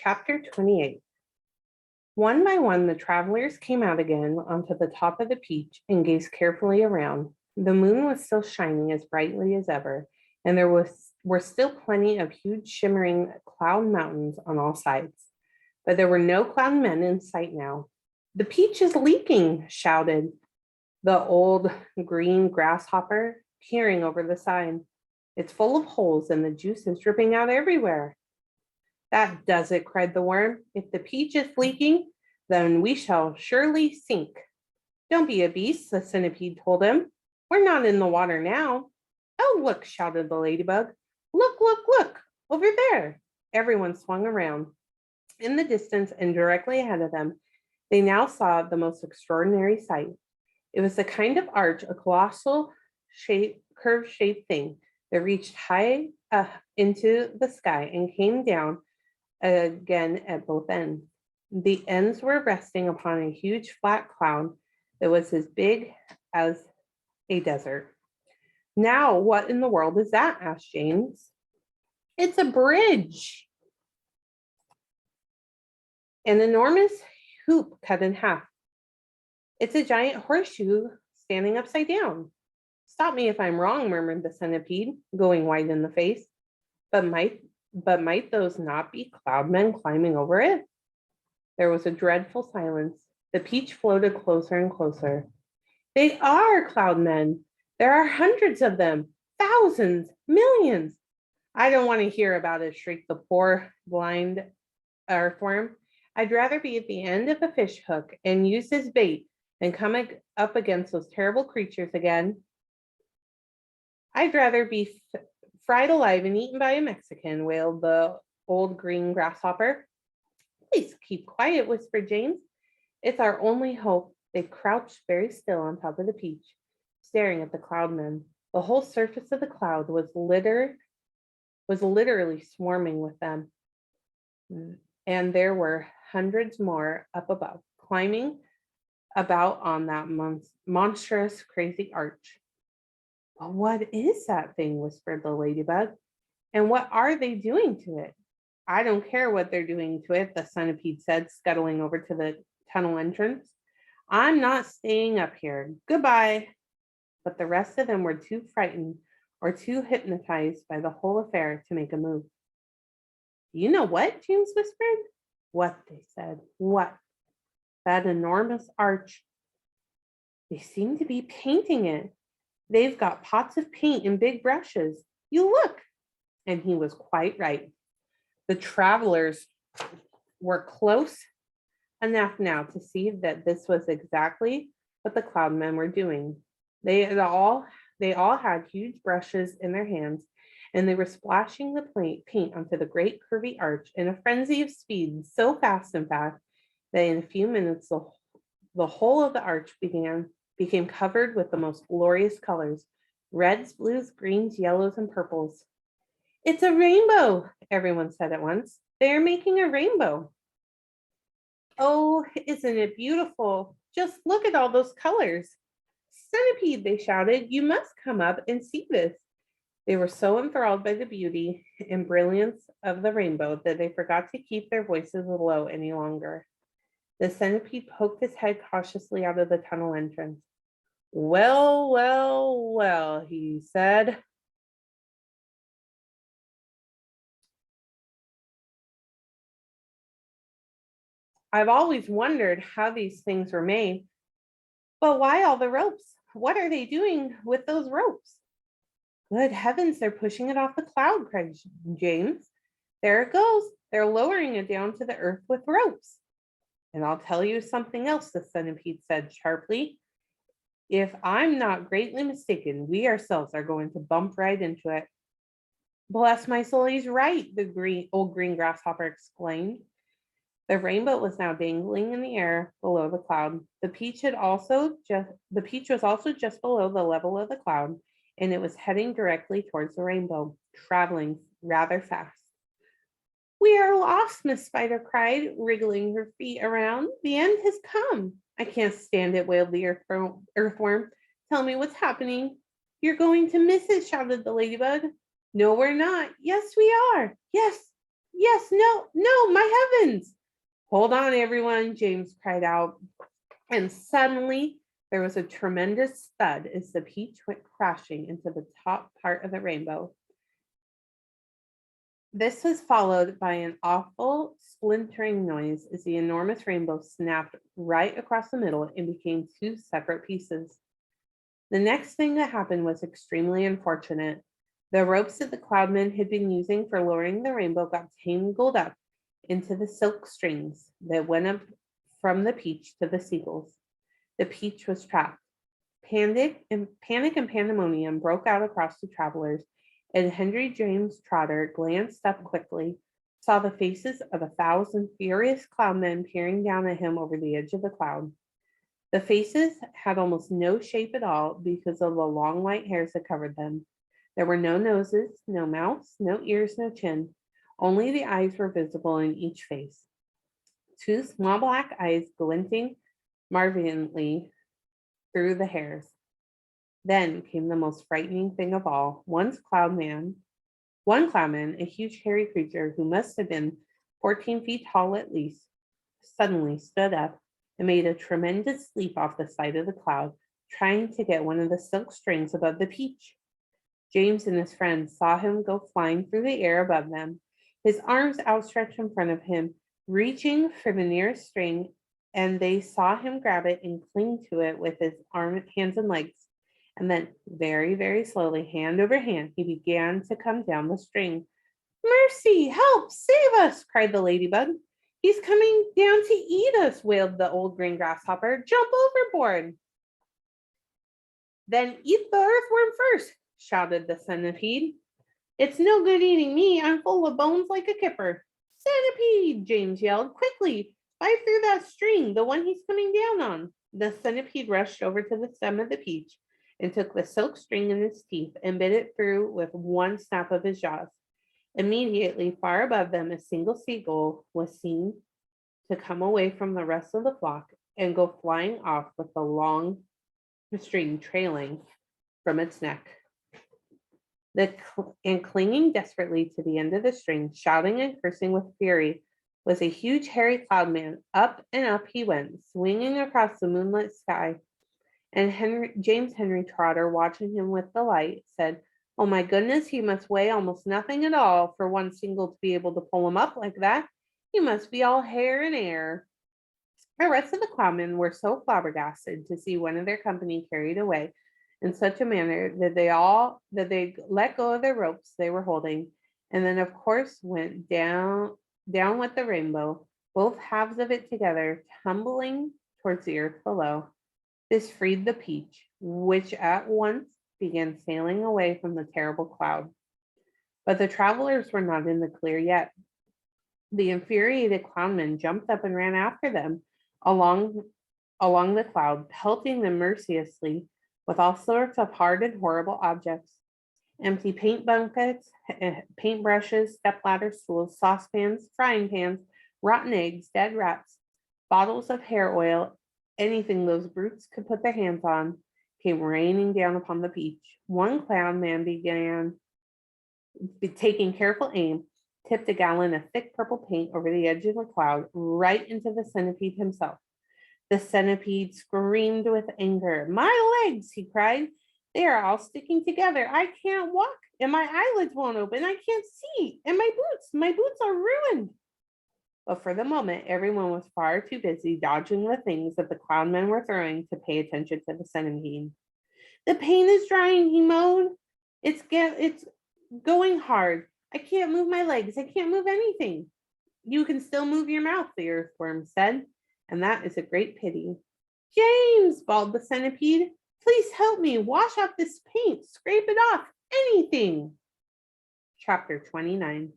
Chapter 28. One by one, the travelers came out again onto the top of the peach and gazed carefully around. The moon was still shining as brightly as ever, and were still plenty of huge shimmering cloud mountains on all sides. But there were no cloud men in sight now. "The peach is leaking," shouted the old green grasshopper, peering over the side. "It's full of holes and the juice is dripping out everywhere." "That does it," cried the worm. "If the peach is leaking, then we shall surely sink." "Don't be a beast," the centipede told him. "We're not in the water now." "Oh, look," shouted the ladybug. "Look, look, look, over there." Everyone swung around. In the distance and directly ahead of them, they now saw the most extraordinary sight. It was the kind of arch, a colossal curve-shaped thing that reached high into the sky and came down again at both ends. The ends were resting upon a huge flat cloud that was as big as a desert. "Now, what in the world is that?" asked James. "It's a bridge." An enormous hoop cut in half. "It's a giant horseshoe standing upside down." "Stop me if I'm wrong," murmured the centipede, going white in the face. But might those not be cloudmen climbing over it?" There was a dreadful silence. The peach floated closer and closer. "They are cloudmen. There are hundreds of them, thousands, millions." "I don't want to hear about it," shrieked the poor blind earthworm. "I'd rather be at the end of a fish hook and use as bait than come up against those terrible creatures again. I'd rather be fried alive and eaten by a Mexican," wailed the old green grasshopper. "Please keep quiet," whispered James. "It's our only hope." They crouched very still on top of the peach, staring at the cloudmen. The whole surface of the cloud was literally swarming with them. And there were hundreds more up above, climbing about on that monstrous, crazy arch. "But what is that thing?" whispered the ladybug. "And what are they doing to it?" "I don't care what they're doing to it," the centipede said, scuttling over to the tunnel entrance. "I'm not staying up here. Goodbye." But the rest of them were too frightened or too hypnotized by the whole affair to make a move. "You know what?" James whispered. "What?" they said. "What?" "That enormous arch. They seem to be painting it. They've got pots of paint and big brushes. You look." And he was quite right. The travelers were close enough now to see that this was exactly what the cloudmen were doing. They all had huge brushes in their hands, and they were splashing the paint onto the great curvy arch in a frenzy of speed, so fast, in fact, that in a few minutes the whole of the arch became covered with the most glorious colors: reds, blues, greens, yellows, and purples. "It's a rainbow," everyone said at once. "They are making a rainbow." "Oh, isn't it beautiful? Just look at all those colors." "Centipede," they shouted, "you must come up and see this." They were so enthralled by the beauty and brilliance of the rainbow that they forgot to keep their voices low any longer. The centipede poked his head cautiously out of the tunnel entrance. "Well, well, well," he said. "I've always wondered how these things were made. But why all the ropes? What are they doing with those ropes?" "Good heavens, they're pushing it off the cloud," cried James. "There it goes. They're lowering it down to the earth with ropes." "And I'll tell you something else," the centipede said sharply. "If I'm not greatly mistaken, we ourselves are going to bump right into it." "Bless my soul, he's right," the old green grasshopper exclaimed. The rainbow was now dangling in the air below the cloud. The peach was also just below the level of the cloud, and it was heading directly towards the rainbow, traveling rather fast. "We are lost," Miss Spider cried, wriggling her feet around. "The end has come." "I can't stand it," wailed the earthworm. "Tell me what's happening." "You're going to miss it," shouted the ladybug. "No, we're not." "Yes, we are." "Yes, Yes, no, no, my heavens. Hold on, everyone, James cried out. And suddenly there was a tremendous thud as the peach went crashing into the top part of the rainbow. This was followed by an awful splintering noise as the enormous rainbow snapped right across the middle and became two separate pieces. The next thing that happened was extremely unfortunate. The ropes that the cloudmen had been using for lowering the rainbow got tangled up into the silk strings that went up from the peach to the seagulls. The peach was trapped. Panic and pandemonium broke out across the travelers, and Henry James Trotter glanced up quickly, saw the faces of 1,000 furious cloudmen peering down at him over the edge of the cloud. The faces had almost no shape at all because of the long white hairs that covered them. There were no noses, no mouths, no ears, no chin. Only the eyes were visible in each face. Two small black eyes glinting marvelingly through the hairs. Then came the most frightening thing of all. One cloudman, a huge hairy creature who must have been 14 feet tall at least, suddenly stood up and made a tremendous leap off the side of the cloud, trying to get one of the silk strings above the peach. James and his friends saw him go flying through the air above them, his arms outstretched in front of him, reaching for the nearest string, and they saw him grab it and cling to it with his hands and legs. And then, very, very slowly, hand over hand, he began to come down the string. Mercy, help, save us, cried the ladybug. He's coming down to eat us, wailed the old green grasshopper. Jump overboard. Then eat the earthworm first, shouted the centipede. It's no good eating me. I'm full of bones like a kipper. Centipede, James yelled. Quickly, bite through that string, the one he's coming down on. The centipede rushed over to the stem of the peach and took the silk string in his teeth and bit it through with one snap of his jaws. Immediately, far above them, a single seagull was seen to come away from the rest of the flock and go flying off with the long string trailing from its neck. And clinging desperately to the end of the string, shouting and cursing with fury, was a huge hairy cloudman. Up and up he went, swinging across the moonlit sky. And James Henry Trotter, watching him with delight, said, "Oh my goodness, he must weigh almost nothing at all for one single to be able to pull him up like that. He must be all hair and air." The rest of the clownmen were so flabbergasted to see one of their company carried away in such a manner that they let go of their ropes they were holding, and then of course went down with the rainbow, both halves of it together, tumbling towards the earth below. This freed the peach, which at once began sailing away from the terrible cloud. But the travelers were not in the clear yet. The infuriated clownmen jumped up and ran after them along the cloud, pelting them mercilessly with all sorts of hard and horrible objects. Empty paint buckets, paint brushes, step ladders, stools, saucepans, frying pans, rotten eggs, dead rats, bottles of hair oil, anything those brutes could put their hands on, came raining down upon the beach. One clown man began taking careful aim, tipped a gallon of thick purple paint over the edge of the cloud, right into the centipede himself. The centipede screamed with anger. "My legs," he cried. "They are all sticking together. I can't walk, and my eyelids won't open. I can't see. And my boots are ruined." But for the moment, everyone was far too busy dodging the things that the clownmen were throwing to pay attention to the centipede. "The paint is drying," he moaned. It's going hard. I can't move my legs. I can't move anything." "You can still move your mouth," the earthworm said, "and that is a great pity." "James," bawled the centipede, "please help me. Wash off this paint. Scrape it off. Anything." Chapter 29.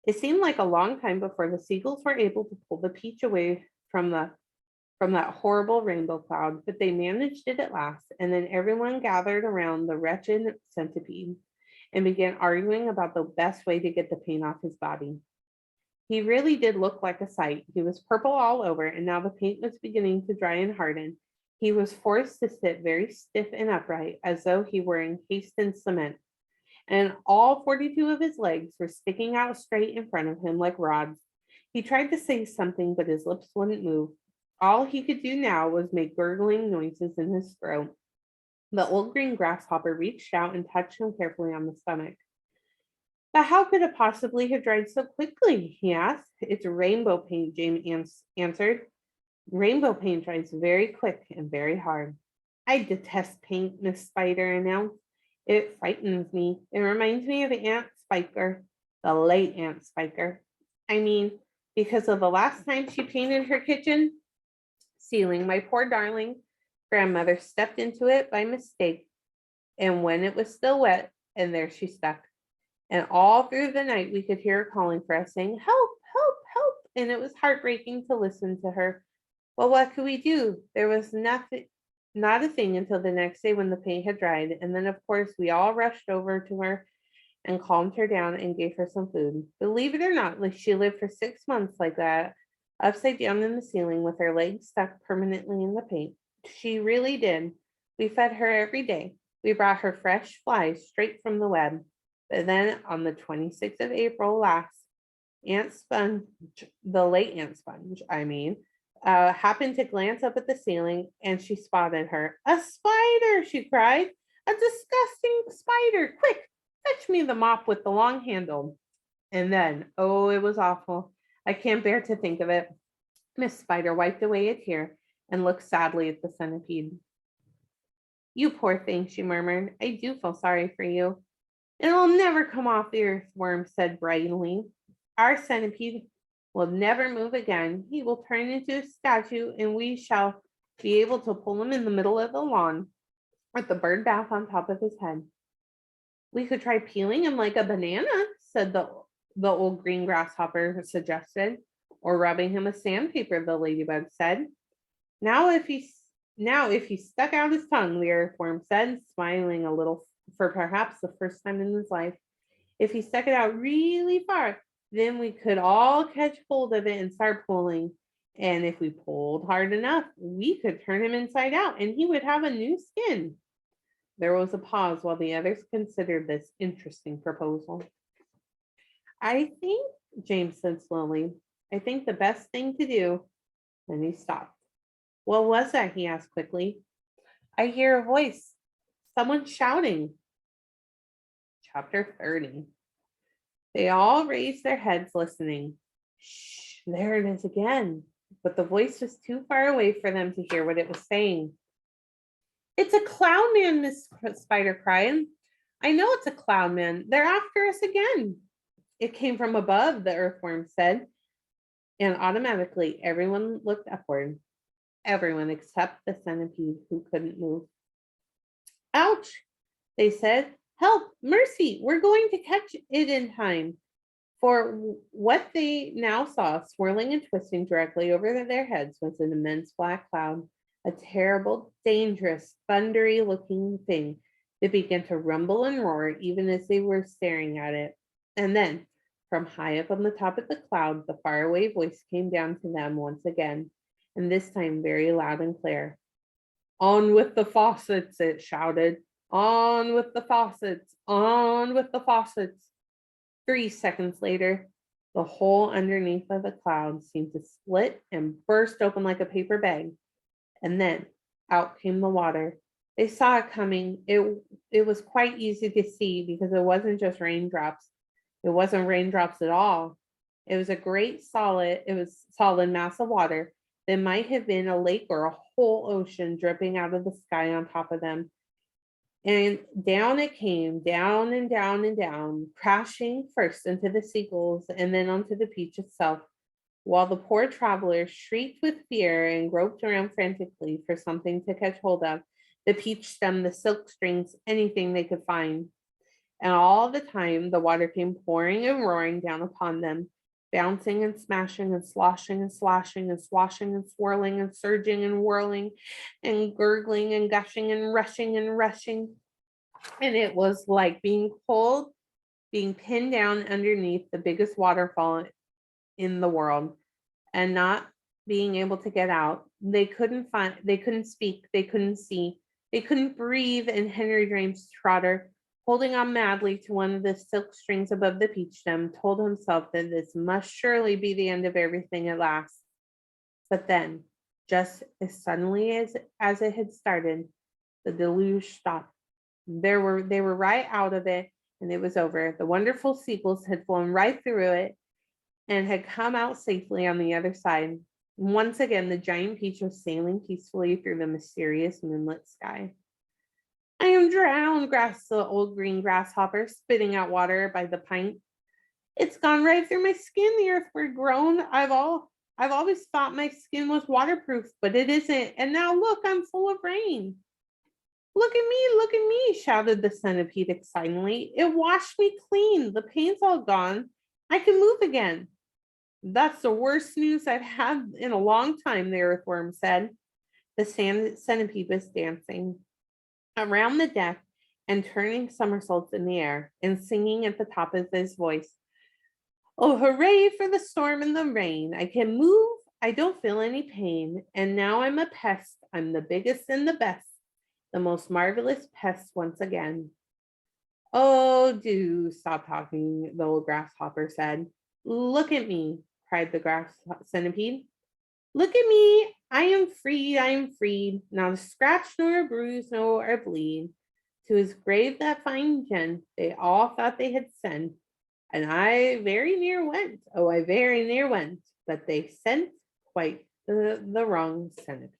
It seemed like a long time before the seagulls were able to pull the peach away from that horrible rainbow cloud, but they managed it at last, and then everyone gathered around the wretched centipede and began arguing about the best way to get the paint off his body. He really did look like a sight. He was purple all over, and now the paint was beginning to dry and harden. He was forced to sit very stiff and upright, as though he were encased in cement. and all 42 of his legs were sticking out straight in front of him like rods. He tried to say something, but his lips wouldn't move. All he could do now was make gurgling noises in his throat. The old green grasshopper reached out and touched him carefully on the stomach. But how could it possibly have dried so quickly? He asked. It's rainbow paint, James answered. Rainbow paint dries very quick and very hard. I detest paint, Miss Spider announced. It frightens me. It reminds me of Aunt Spiker, the late Aunt Spiker. I mean, because of the last time she painted her kitchen ceiling, my poor darling grandmother stepped into it by mistake, and when it was still wet, and there she stuck. And all through the night, we could hear her calling for us, saying, "Help, help, help." And it was heartbreaking to listen to her. Well, what could we do? There was nothing, not a thing until the next day when the paint had dried. And then, of course, we all rushed over to her and calmed her down and gave her some food. Believe it or not, like she lived for 6 months like that, upside down in the ceiling with her legs stuck permanently in the paint. She really did. We fed her every day. We brought her fresh flies straight from the web. But then on the 26th of April last, Aunt Sponge, the late Aunt Sponge, happened to glance up at the ceiling and she spotted her. "A spider," she cried. "A disgusting spider. Quick, fetch me the mop with the long handle." And then, oh, it was awful. I can't bear to think of it. Miss Spider wiped away a tear and looked sadly at the centipede. "You poor thing," she murmured. "I do feel sorry for you." "It'll never come off," the earthworm said brightly. "Our centipede will never move again. He will turn into a statue, and we shall be able to pull him in the middle of the lawn with the bird bath on top of his head." "We could try peeling him like a banana," said the old green grasshopper suggested. "Or rubbing him with sandpaper," the ladybug said. Now if he stuck out his tongue," the earthworm said, smiling a little for perhaps the first time in his life. "If he stuck it out really far, then we could all catch hold of it and start pulling. And if we pulled hard enough, we could turn him inside out and he would have a new skin." There was a pause while the others considered this interesting proposal. "I think," James said slowly, "I think the best thing to do." Then he stopped. "What was that?" he asked quickly. "I hear a voice. Someone shouting." Chapter 30. They all raised their heads listening. Shh, there it is again. But the voice was too far away for them to hear what it was saying. "It's a clown man," Miss Spider cried. "I know it's a clown man. They're after us again." "It came from above," the earthworm said. And automatically everyone looked upward. Everyone except the centipede, who couldn't move. "Ouch," they said. "Help, mercy, we're going to catch it in time." For what they now saw swirling and twisting directly over their heads was an immense black cloud, a terrible, dangerous, thundery looking thing that began to rumble and roar even as they were staring at it. And then, from high up on the top of the cloud, the faraway voice came down to them once again, and this time very loud and clear. "On with the faucets," it shouted. "On with the faucets, on with the faucets." 3 seconds later, the hole underneath of the cloud seemed to split and burst open like a paper bag. And then out came the water. They saw it coming. It was quite easy to see because it wasn't just raindrops. It wasn't raindrops at all. It was solid mass of water that might have been a lake or a whole ocean dripping out of the sky on top of them. And down it came, down and down and down, crashing first into the seagulls and then onto the beach itself, while the poor travelers shrieked with fear and groped around frantically for something to catch hold of, the peach stem, the silk strings, anything they could find. And all the time, the water came pouring and roaring down upon them, bouncing and smashing and sloshing and slashing and swashing and swirling and surging and whirling and gurgling and gushing and rushing and rushing. And it was like being pinned down underneath the biggest waterfall in the world and not being able to get out. They couldn't speak, they couldn't see, they couldn't breathe. And Henry James Trotter Holding on madly to one of the silk strings above the peach stem, told himself that this must surely be the end of everything at last. But then, just as suddenly as it had started, the deluge stopped. They were right out of it, and it was over. The wonderful seagulls had flown right through it and had come out safely on the other side. Once again, the giant peach was sailing peacefully through the mysterious moonlit sky. I am drowned, gasped the old green grasshopper, spitting out water by the pint. It's gone right through my skin, the earthbird groaned. I've always thought my skin was waterproof, but it isn't. And now look, I'm full of rain. Look at me, shouted the centipede excitedly. It washed me clean. The pain's all gone. I can move again. That's the worst news I've had in a long time, the earthworm said. The centipede was dancing around the deck and turning somersaults in the air and singing at the top of his voice. Oh, hooray for the storm and the rain. I can move. I don't feel any pain. And now I'm a pest. I'm the biggest and the best. The most marvelous pest once again. Oh, do stop talking, the old grasshopper said. Look at me, cried the grass centipede. Look at me. I am freed. I am freed. Not a scratch nor a bruise nor a bleed. To his grave that fine gent, they all thought they had sent. And I very near went. Oh, I very near went. But they sent quite the wrong centipede.